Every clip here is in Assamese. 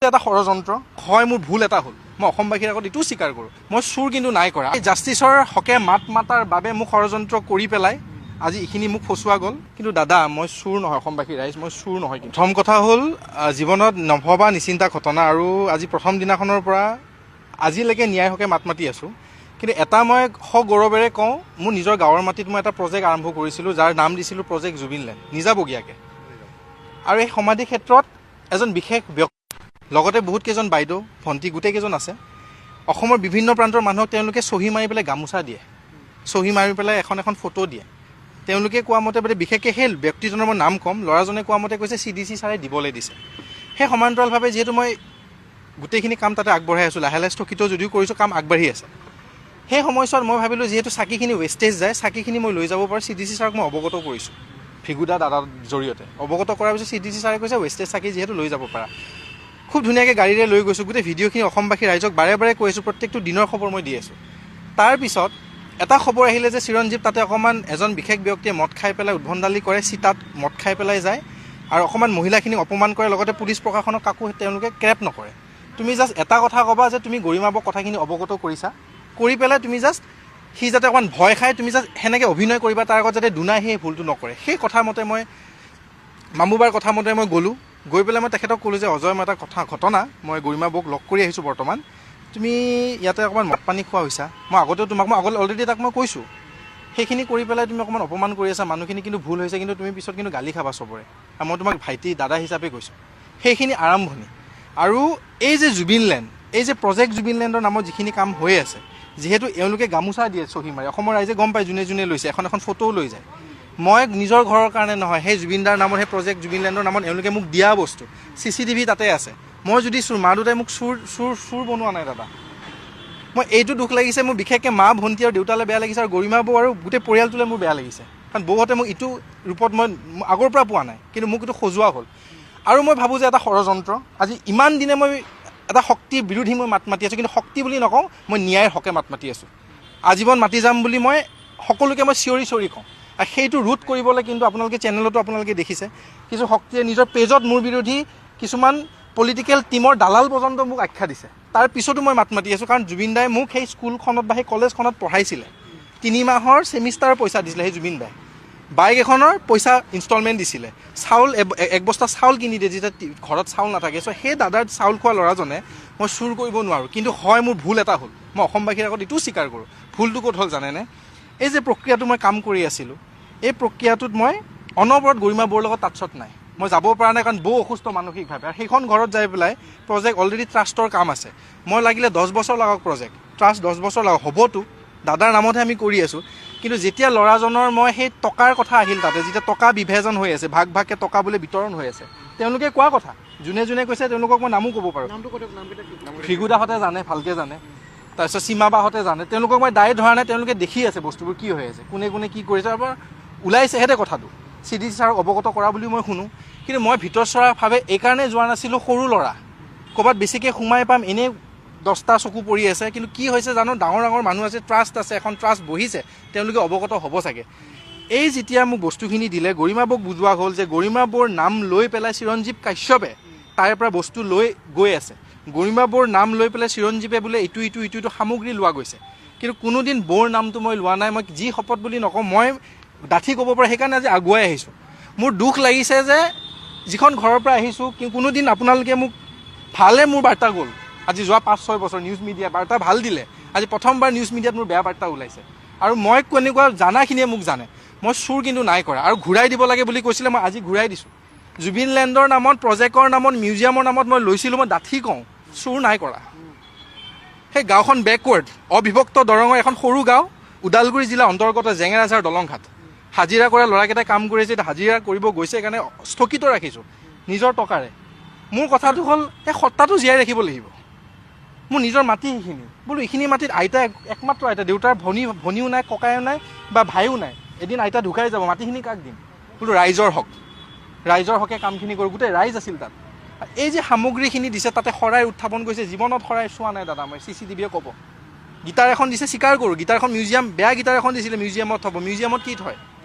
এটা ষড়যন্ত্ৰ হয়, মোৰ ভুল এটা হ'ল। মই অসমবাসীৰ আগত এইটো স্বীকাৰ কৰোঁ, মই চুৰ কিন্তু নাই কৰা। এই জাষ্টিছৰ হকে মাত মাতাৰ বাবে মোক ষড়যন্ত্ৰ কৰি পেলাই আজি এইখিনি মোক ফচুৱা গ'ল। কিন্তু দাদা, মই চুৰ নহয়, অসমবাসী ৰাইজ, মই চুৰ নহয়। প্ৰথম কথা হ'ল, জীৱনত নভবা নিচিন্তা ঘটনা, আৰু আজি প্ৰথম দিনাখনৰ পৰা আজিলৈকে ন্যায়ৰ হকে মাত মাতি আছোঁ। কিন্তু এটা মই সগৌৰৱেৰে কওঁ, মোৰ নিজৰ গাঁৱৰ মাটিত মই এটা প্ৰজেক্ট আৰম্ভ কৰিছিলোঁ, যাৰ নাম দিছিলোঁ প্ৰজেক্ট জুবিনলেণ্ড, নিজাববীয়াকৈ। আৰু এই সমাধি ক্ষেত্ৰত এজন বিশেষ ব্যক্তি, লগতে বহুত কেইজন বাইদেউ, ভণ্টি, গোটেইকেইজন আছে। অসমৰ বিভিন্ন প্ৰান্তৰ মানুহক তেওঁলোকে চহী মাৰি পেলাই গামোচা দিয়ে, চহী মাৰি পেলাই এখন এখন ফটো দিয়ে। তেওঁলোকে কোৱা মতে, বিশেষকৈ সেই ব্যক্তিজনৰ মই নাম ক'ম, ল'ৰাজনে কোৱা মতে কৈছে CDC ছাৰে দিবলৈ দিছে। সেই সমান্তৰালভাৱে যিহেতু মই গোটেইখিনি কাম তাতে আগবঢ়াই আছোঁ, লাহে লাহে স্থগিত যদিও কৰিছোঁ, কাম আগবাঢ়ি আছে। সেই সময়ছোৱাত মই ভাবিলোঁ, যিহেতু চাকিখিনি ৱেষ্টেজ যায়, চাকিখিনি মই লৈ যাব পাৰোঁ। CDC ছাৰক মই অৱগত কৰিছোঁ, ভিগুদা দাদাৰ জৰিয়তে অৱগত কৰাৰ পিছত CDC ছাৰে কৈছে, ৱেষ্টেজ চাকি যিহেতু লৈ যাব পাৰা। খুব ধুনীয়াকৈ গাড়ীৰে লৈ গৈছোঁ। গোটেই ভিডিঅ'খিনি অসমবাসী ৰাইজক বাৰে বাৰে কৈ আছোঁ, প্ৰত্যেকটো দিনৰ খবৰ মই দি আছোঁ। তাৰপিছত এটা খবৰ আহিলে যে চিৰঞ্জীৱ তাতে অকণমান এজন বিশেষ ব্যক্তিয়ে মদ খাই পেলাই উদ্ভণ্ডালি কৰে, চিতাত মদ খাই পেলাই যায় আৰু অকণমান মহিলাখিনিক অপমান কৰে, লগতে পুলিচ প্ৰশাসনক কাকো তেওঁলোকে ক্ৰেপ নকৰে। তুমি জাষ্ট এটা কথা ক'বা যে তুমি গৰিমাবক কথাখিনি অৱগত কৰিছা, কৰি পেলাই তুমি জাষ্ট সি যাতে অকণমান ভয় খায়, তুমি জাষ্ট সেনেকৈ অভিনয় কৰিবা, তাৰ আগত যাতে দুনাই সেই ভুলটো নকৰে। সেই কথা মতে মই মামুবাৰ কথা মতে মই গ'লোঁ। গৈ পেলাই মই তেখেতক ক'লোঁ যে অজয়, মই এটা ঘটনা, মই গৰিমাবক লগ কৰি আহিছোঁ বৰ্তমান, তুমি ইয়াতে অকণমান মদ পানী খোৱা হৈছা, মই আগতেও তোমাক অলৰেডি তাক মই কৈছোঁ, সেইখিনি কৰি পেলাই তুমি অকণমান অপমান কৰি আছা, মানুহখিনি কিন্তু ভুল হৈছে, কিন্তু তুমি পিছত কিন্তু গালি খাবা চবৰে, আৰু মই তোমাক ভাইটি দাদা হিচাপে কৈছোঁ। সেইখিনি আৰম্ভণি। আৰু এই যে জুবিনলেণ্ড, এই যে প্ৰজেক্ট জুবিনলেণ্ডৰ নামত যিখিনি কাম হৈ আছে, যিহেতু এওঁলোকে গামোচা দিয়ে চহী মাৰি, অসমৰ ৰাইজে গম পায় যোনে যোনে লৈছে, এখন এখন ফটোও লৈ যায়। মই নিজৰ ঘৰৰ কাৰণে নহয়, সেই জুবিনদাৰ নামত, সেই প্ৰজেক্ট জুবিনলেণ্ডৰ নামত এওঁলোকে মোক দিয়া বস্তু, CCTV তাতে আছে। মই যদি চুৰ, মা দেউতাই মোক চুৰ বনোৱা নাই দাদা। মই এইটো দুখ লাগিছে, মোৰ বিশেষকৈ মা, ভণ্টি আৰু দেউতালৈ বেয়া লাগিছে, আৰু গৰিমা বৌ আৰু গোটেই পৰিয়ালটোলৈ মোৰ বেয়া লাগিছে। কাৰণ বৌহঁতে মোক ইটো ৰূপত মই আগৰ পৰা পোৱা নাই, কিন্তু মোক এইটো সজোৱা হ'ল। আৰু মই ভাবোঁ যে এটা ষড়যন্ত্ৰ, আজি ইমান দিনে মই এটা শক্তিৰ বিৰোধী মই মাত মাতি আছোঁ, কিন্তু শক্তি বুলি নকওঁ, মই ন্যায়ৰ হকে মাত মাতি আছোঁ। আজীৱন মাতি যাম বুলি মই সকলোকে মই চিঞৰি চিঞৰি কওঁ। আৰু সেইটো ৰোধ কৰিবলৈ কিন্তু আপোনালোকে চেনেলতো আপোনালোকে দেখিছে, কিছু শক্তিয়ে নিজৰ পেজত মোৰ বিৰোধী কিছুমান পলিটিকেল টিমৰ দালাল পৰ্যন্ত মোক আখ্যা দিছে। তাৰ পিছতো মই মাত মাতি আছোঁ, কাৰণ জুবিন দাই মোক সেই স্কুলখনত বা সেই কলেজখনত পঢ়াইছিলে। 3 মাহৰ ছেমিষ্টাৰৰ পইচা দিছিলে সেই জুবিন দাই। বাইক এখনৰ পইচা ইনষ্টলমেণ্ট দিছিলে, চাউল এক বস্তা চাউল কিনি দিয়ে যেতিয়া ঘৰত চাউল নাথাকে। চ' সেই দাদাৰ চাউল খোৱা ল'ৰাজনে মই চুৰ কৰিব নোৱাৰোঁ, কিন্তু হয়, মোৰ ভুল এটা হ'ল। মই অসমবাসীৰ আগত এইটোও স্বীকাৰ কৰোঁ, ভুলটো ক'ত হ'ল জানেনে? এই যে প্ৰক্ৰিয়াটো মই কাম কৰি আছিলোঁ, এই প্ৰক্ৰিয়াটোত মই অনবৰত গৰিমা বৌৰ লগত টাচত নাই। মই যাব পৰা নাই, কাৰণ বৌ অসুস্থ মানসিকভাৱে, আৰু সেইখন ঘৰত যাই পেলাই প্ৰজেক্ট অলৰেডি ট্ৰাষ্টৰ কাম আছে। মই লাগিলে 10 বছৰ লাগক, প্ৰজেক্ট ট্ৰাষ্ট 10 বছৰ লাগক, হ'বতো, দাদাৰ নামতহে আমি কৰি আছোঁ। কিন্তু যেতিয়া ল'ৰাজনৰ মই সেই টকাৰ কথা আহিল, তাতে যেতিয়া টকা বিভাজন হৈ আছে, ভাগ ভাগকৈ টকা বোলে বিতৰণ হৈ আছে, তেওঁলোকে কোৱা কথা, যোনে যোনে কৈছে তেওঁলোকক মই নামো ক'ব পাৰোঁ। ভিগুদাহঁতে জানে, ভালকৈ জানে, তাৰপিছত সীমাবাহঁতে জানে, তেওঁলোকক মই দায় ধৰা নাই, তেওঁলোকে দেখি আছে বস্তুবোৰ কি হৈ আছে, কোনে কোনে কি কৰিছে, আৰু ওলাইছেহেঁতে কথাটো। CDC ছাৰক অৱগত কৰা বুলিও মই শুনোঁ, কিন্তু মই ভিতৰচৰাভাৱে এইকাৰণে যোৱা নাছিলোঁ, সৰু ল'ৰা, ক'ৰবাত বেছিকৈ সোমাই পাম, এনেই 10টা চকু পৰি আছে। কিন্তু কি হৈছে জানো, ডাঙৰ ডাঙৰ মানুহ আছে, ট্ৰাষ্ট আছে, এখন ট্ৰাষ্ট বহিছে, তেওঁলোকে অৱগত হ'ব চাগে। এই যেতিয়া মোক বস্তুখিনি দিলে, গৰিমা বৌক বুজোৱা হ'ল যে গৰিমা বৌৰ নাম লৈ পেলাই চিৰঞ্জীৱ কাশ্যপে তাইৰ পৰা বস্তু লৈ গৈ আছে, গৰিমা বৌৰ নাম লৈ পেলাই চিৰঞ্জীৱে বোলে ইটো সামগ্ৰী লোৱা গৈছে, কিন্তু কোনোদিন বৌৰ নামটো মই লোৱা নাই। মই যি শপত বুলি নকওঁ, মই ডাঠি ক'ব পৰা, সেইকাৰণে আজি আগুৱাই আহিছোঁ। মোৰ দুখ লাগিছে যে যিখন ঘৰৰ পৰা আহিছোঁ, কোনোদিন আপোনালোকে মোক ভালে মোৰ বাৰ্তা গ'ল, আজি যোৱা 5-6 বছৰ নিউজ মিডিয়া বাৰ্তা ভাল দিলে, আজি প্ৰথমবাৰ নিউজ মিডিয়াত মোৰ বেয়া বাৰ্তা ওলাইছে। আৰু মই কেনেকুৱা জানাখিনিয়ে মোক জানে, মই চুৰ কিন্তু নাই কৰা। আৰু ঘূৰাই দিব লাগে বুলি কৈছিলে, মই আজি ঘূৰাই দিছোঁ। জুবিনলেণ্ডৰ নামত, প্ৰজেক্টৰ নামত, মিউজিয়ামৰ নামত মই লৈছিলোঁ, মই ডাঠি কওঁ, চুৰ নাই কৰা। সেই গাঁওখন বেকৱাৰ্ড, অবিভক্ত দৰঙৰ এখন সৰু গাঁও, ওদালগুৰি জিলাৰ অন্তৰ্গত জেঙেৰাঝাৰ দলংঘাট। হাজিৰা কৰা ল'ৰাকেইটাই কাম কৰিছে, এতিয়া হাজিৰা কৰিব গৈছে কাৰণে স্থগিত ৰাখিছোঁ নিজৰ টকাৰে। মোৰ কথাটো হ'ল, এই সত্তাটো জীয়াই ৰাখিব লাগিব। মোৰ নিজৰ মাটি সেইখিনি, বোলো এইখিনি মাটিত আইতা, একমাত্ৰ আইতা, দেউতাৰ ভনীও নাই, ককায়ো নাই বা ভাইও নাই, এদিন আইতা ঢুকাই যাব, মাটিখিনি কাক দিম? বোলো ৰাইজৰ হক, ৰাইজৰ হকে কামখিনি কৰোঁ। গোটেই ৰাইজ আছিল তাত। এই যে সামগ্ৰীখিনি দিছে, তাতে শৰাই উত্থাপন কৰিছে, জীৱনত শৰাই চোৱা নাই দাদা মই, CCTVয়ে ক'ব। গীটাৰ এখন দিছে, স্বীকাৰ কৰোঁ, গীটাৰখন বেয়া গীটাৰ এখন দিছিলে, মিউজিয়ামত থ'ব। মিউজিয়ামত কি থয়?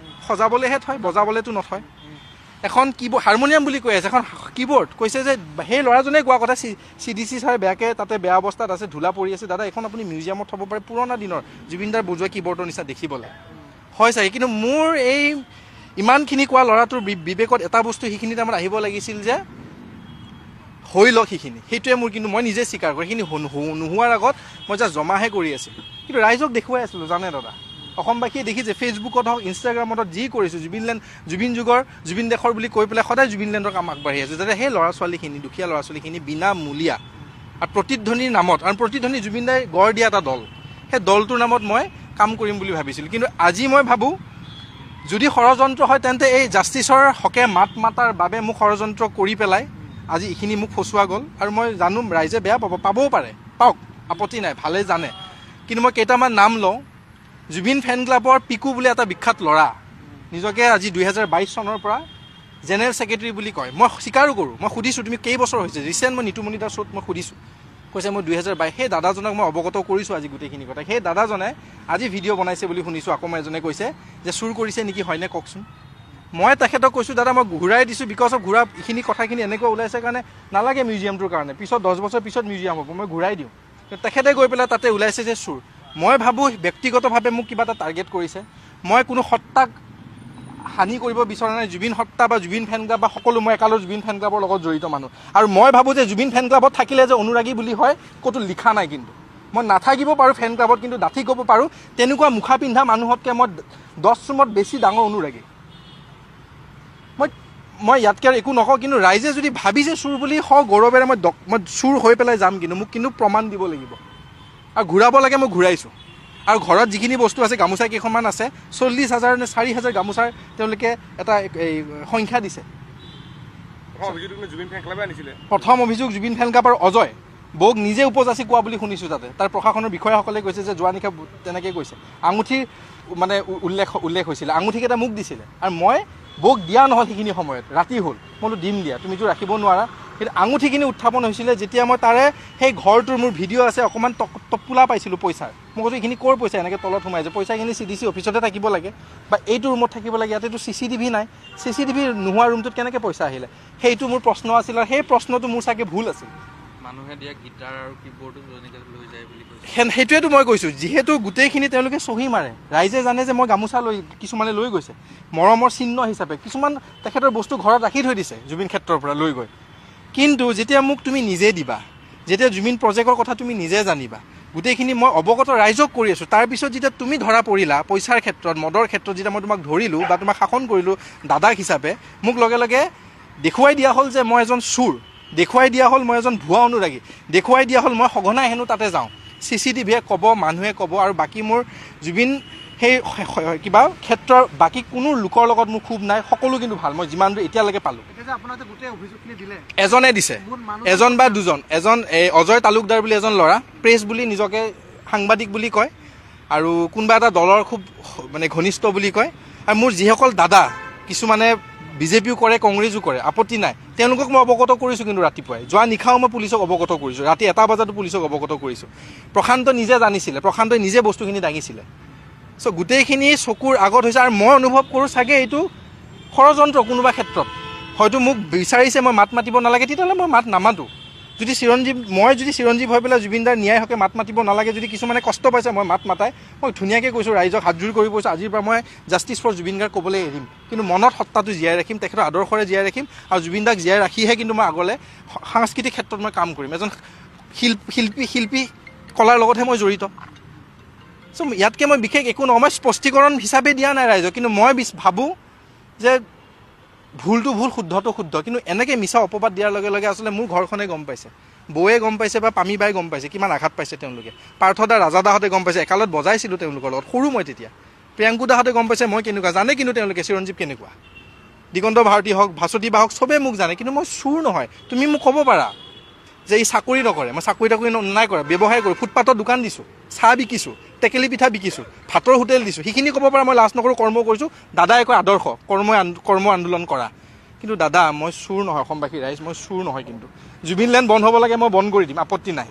সজাবলৈহে থয়, বজাবলৈতো নথয়। এখন কীবোৰ্ড হাৰমনিয়াম বুলি কৈ আছে, এখন কীবোৰ্ড কৈছে যে সেই ল'ৰাজনে কোৱা কথা CDC ছাৰে বেয়াকৈ তাতে বেয়া অৱস্থাত আছে, ধূলা পৰি আছে। দাদা এখন আপুনি মিউজিয়ামত থ'ব পাৰে, পুৰণা দিনৰ জুবিনদাৰ বজোৱা কীবোৰ্ডৰ নিচিনা দেখিবলৈ হয় চাগে। কিন্তু মোৰ এই ইমানখিনি কোৱা ল'ৰাটোৰ বিবেকত এটা বস্তু সেইখিনি টাইমত আহিব লাগিছিল যে হৈ লওক সেইখিনি, সেইটোৱে মোৰ। কিন্তু মই নিজে স্বীকাৰ কৰোঁ সেইখিনি নোহোৱাৰ আগত মই জাষ্ট জমাহে কৰি আছিলোঁ, কিন্তু ৰাইজক দেখুৱাই আছিলোঁ। জানে দাদা, অসমবাসীয়ে দেখিছে ফেচবুকত হওক ইনষ্টাগ্ৰামত হওক যি কৰিছোঁ, জুবিন যুগৰ জুবিন দেশৰ বুলি কৈ পেলাই সদায় জুবিনলেণ্ডৰ কাম আগবাঢ়ি আছে, যাতে সেই ল'ৰা ছোৱালীখিনি দুখীয়া ল'ৰা ছোৱালীখিনি বিনামূলীয়া আৰু প্ৰতিধ্বনিৰ নামত, আৰু প্ৰতিধ্বনি জুবিনদাই গঢ় দিয়া এটা দল, সেই দলটোৰ নামত মই কাম কৰিম বুলি ভাবিছিলোঁ। কিন্তু আজি মই ভাবোঁ যদি ষড়যন্ত্ৰ হয় তেন্তে এই জাষ্টিছৰ হকে মাত মাতাৰ বাবে মোক ষড়যন্ত্ৰ কৰি পেলাই আজি এইখিনি মোক ফচুৱা গ'ল। আৰু মই জানো ৰাইজে বেয়া পাবও পাৰে, পাওক, আপত্তি নাই, ভালেই জানে। কিন্তু মই কেইটামান নাম লওঁ। জুবিন ফেন ক্লাবৰ পিকু বুলি এটা বিখ্যাত ল'ৰা, নিজকে আজি 2022 চনৰ পৰা জেনেৰেল ছেক্ৰেটাৰী বুলি কয়। মই স্বীকাৰো কৰোঁ, মই সুধিছোঁ তুমি কেইবছৰ হৈছে, ৰিচেণ্ট মই নিতুমণি দাৰ শ্ব'ত মই সুধিছোঁ, কৈছে মই 2022। সেই দাদাজনক মই অৱগত কৰিছোঁ আজি গোটেইখিনি কথা। সেই দাদাজনে আজি ভিডিঅ' বনাইছে বুলি শুনিছোঁ, আকৌ মই এজনে কৈছে যে চুৰ কৰিছে নেকি, হয়নে কওকচোন। মই তেখেতক কৈছোঁ দাদা মই ঘূৰাই দিছোঁ, বিকজ অফ ঘূৰা এইখিনি কথাখিনি এনেকুৱা ওলাইছে কাৰণে নালাগে মিউজিয়ামটোৰ কাৰণে, পিছত 10 বছৰ পিছত মিউজিয়াম হ'ব, মই ঘূৰাই দিওঁ। তেখেতে গৈ পেলাই তাতে ওলাইছে যে চুৰ। মই ভাবোঁ ব্যক্তিগতভাৱে মোক কিবা এটা টাৰ্গেট কৰিছে। মই কোনো সত্তাক হানি কৰিব বিচৰা নাই। জুবিন সত্তা বা জুবিন ফেন ক্লাব বা সকলো, মই একালৰ জুবিন ফেন ক্লাবৰ লগত জড়িত মানুহ। আৰু মই ভাবোঁ যে জুবিন ফেন ক্লাবত থাকিলে যে অনুৰাগী বুলি হয় ক'তো লিখা নাই। কিন্তু মই নাথাকিব পাৰোঁ ফেন ক্লাবত, কিন্তু ডাঠি ক'ব পাৰোঁ তেনেকুৱা মুখা পিন্ধা মানুহতকৈ মই 10 ৰুমত বেছি ডাঙৰ অনুৰাগী। মই ইয়াতকৈ আৰু একো নকওঁ। কিন্তু ৰাইজে যদি ভাবিছে চুৰ বুলি, গৌৰৱেৰে মই চুৰ হৈ পেলাই যাম, কিন্তু মোক কিন্তু প্ৰমাণ দিব লাগিব। আৰু ঘূৰাব লাগে, মই ঘূৰাইছোঁ। আৰু ঘৰত যিখিনি বস্তু আছে, গামোচা কেইখনমান আছে, 40,000 নে 4,000 গামোচাৰ তেওঁলোকে এটা সংখ্যা দিছে। প্ৰথম অভিযোগ জুবিন ফেন ক্লাবৰ অজয় বৌক নিজে উপজাচি কোৱা বুলি শুনিছোঁ। তাতে তাৰ প্ৰশাসনৰ বিষয়াসকলে কৈছে যে যোৱা নিশা তেনেকৈ কৈছে। আঙুঠিৰ মানে উল্লেখ হৈছিলে, আঙুঠিকেইটা মোক দিছিলে। আৰু মই বৌক দিয়া নহ'ল সেইখিনি সময়ত, ৰাতি হ'ল, মই বোলো দিম দিয়া, তুমিতো ৰাখিব নোৱাৰা। কিন্তু আঙুঠিখিনি উত্থাপন হৈছিলে যেতিয়া মই তাৰে সেই ঘৰটোৰ মোৰ ভিডিঅ' আছে, অকণমান টপোলা পাইছিলোঁ পইচাৰ। মই কৈছোঁ এইখিনি ক'ৰ পইচা, এনেকৈ তলত সোমাইছে পইচাখিনি। CDC অফিচতে থাকিব লাগে বা এইটো ৰুমত থাকিব লাগে, ইয়াতেতো CCTV নাই। CCTV নোহোৱা ৰুমটোত কেনেকৈ পইচা আহিলে, সেইটো মোৰ প্ৰশ্ন আছিল। আৰু সেই প্ৰশ্নটো মোৰ চাগে ভুল আছিল। মানুহে দিয়া গীটাৰ আৰু কীবৰ্ডো লৈ যায় বুলি কৈছে। সেইটোৱেতো মই কৈছোঁ, যিহেতু গোটেইখিনি তেওঁলোকে চহী মাৰে, ৰাইজে জানে যে মই গামোচা কিছুমানে লৈ গৈছে মৰমৰ চিহ্ন হিচাপে। কিছুমান তেখেতৰ বস্তু ঘৰত ৰাখি থৈ দিছে জুবিন ক্ষেত্ৰৰ পৰা লৈ গৈ। কিন্তু যেতিয়া মোক তুমি নিজে দিবা, যেতিয়া জুবিন প্ৰজেক্টৰ কথা তুমি নিজে জানিবা, গোটেইখিনি মই অৱগত ৰাইজক কৰি আছোঁ। তাৰপিছত যেতিয়া তুমি ধৰা পৰিলা পইচাৰ ক্ষেত্ৰত, মদৰ ক্ষেত্ৰত, যেতিয়া মই তোমাক ধৰিলোঁ বা তোমাক শাসন কৰিলোঁ দাদাক হিচাপে, মোক লগে লগে দেখুৱাই দিয়া হ'ল যে মই এজন চোৰ, দেখুৱাই দিয়া হ'ল মই এজন ভুৱা অনুৰাগী, দেখুৱাই দিয়া হ'ল মই সঘনাই হেনো তাতে যাওঁ। CCTVয়ে ক'ব, মানুহে ক'ব। আৰু বাকী মোৰ জুবিন সেই কিবা ক্ষেত্ৰৰ বাকী কোনো লোকৰ লগত মোৰ ক্ষোভ নাই, সকলো কিন্তু ভাল। মই যিমান দূৰ এতিয়ালৈকে পালোঁ, এজনে দিছে, এজন বা দুজন। এজন অজয় তালুকদাৰ বুলি এজন ল'ৰা, প্ৰেছ বুলি নিজকে সাংবাদিক বুলি কয়, আৰু কোনোবা এটা দলৰ খুব মানে ঘনিষ্ঠ বুলি কয়। আৰু মোৰ যিসকল দাদা, কিছুমানে BJPও কৰে, কংগ্ৰেছো কৰে, আপত্তি নাই, তেওঁলোকক মই অৱগত কৰিছোঁ। কিন্তু ৰাতিপুৱাই যোৱা নিশাও মই পুলিচক অৱগত কৰিছোঁ, ৰাতি 1টা বজাতো পুলিচক অৱগত কৰিছোঁ। প্ৰশান্ত নিজে জানিছিলে, প্ৰশান্তই নিজে বস্তুখিনি দাঙিছিলে। চ' গোটেইখিনি চকুৰ আগত হৈছে। আৰু মই অনুভৱ কৰোঁ চাগে এইটো ষড়যন্ত্ৰ কোনোবা ক্ষেত্ৰত। হয়তো মোক বিচাৰিছে মই মাত মাতিব নালাগে, তেতিয়াহ'লে মই মাত নামাতোঁ। যদি চিৰঞ্জীৱ হৈ পেলাই জুবিনদাৰ ন্যায় হকে মাত মাতিব নালাগে, যদি কিছুমানে কষ্ট পাইছে মই মাত মাতাই, মই ধুনীয়াকৈ কৈছোঁ ৰাইজক হাতজোৰ কৰি কৈছোঁ আজিৰ পৰা মই জাষ্টিছ ফৰ জুবিন গাৰ্গ ক'বলৈ এৰিম। কিন্তু মনত সত্তাটো জীয়াই ৰাখিম, তেখেতৰ আদৰ্শৰে জীয়াই ৰাখিম। আৰু জুবিনদাক জীয়াই ৰাখিহে কিন্তু মই আগলৈ সাংস্কৃতিক ক্ষেত্ৰত মই কাম কৰিম। এজন শিল্পী কলাৰ লগতহে মই জড়িত। চ' ইয়াতকৈ মই বিশেষ একো নহয়, মই স্পষ্টীকৰণ হিচাপে দিয়া নাই ৰাইজক। কিন্তু মই ভাবোঁ যে ভুলটো ভুল, শুদ্ধটো শুদ্ধ। কিন্তু এনেকৈ মিছা অপবাদ দিয়াৰ লগে লগে আচলতে মোৰ ঘৰখনে গম পাইছে, বৌয়ে গম পাইছে বা পামী বাই গম পাইছে কিমান আঘাত পাইছে তেওঁলোকে। পাৰ্থদা, ৰাজাদাহঁতে গম পাইছে, একালত বজাইছিলোঁ তেওঁলোকৰ লগত, সৰু মই তেতিয়া। প্ৰিয়াংকুদাহঁতে গম পাইছে মই কেনেকুৱা, জানে কিন্তু তেওঁলোকে চিৰঞ্জীৱ কেনেকুৱা, দিগন্ত ভাৰতী হওক, ভাস্বতী বা হওক, চবেই মোক জানে। কিন্তু মই চুৰ নহয়। তুমি মোক ক'ব পাৰা যে ই চাকৰি নকৰে, মই চাকৰি তাকৰি নাই কৰা, ব্যৱসায় কৰোঁ, ফুটপাথত দোকান দিছোঁ, চাহ বিকিছোঁ, টেকেলি পিঠা বিকিছোঁ, ভাতৰ হোটেল দিছোঁ, সেইখিনি ক'ব পৰা মই লাজ নকৰোঁ, কৰ্ম কৰিছোঁ। দাদাই কয় আদৰ্শ, কৰ্ম আন্দোলন কৰা। কিন্তু দাদা মই চুৰ নহয়, অসমবাসী ৰাইজ, মই চুৰ নহয়। কিন্তু জুবিন লেণ্ড বন্ধ হ'ব লাগে, মই বন্ধ কৰি দিম, আপত্তি নাই।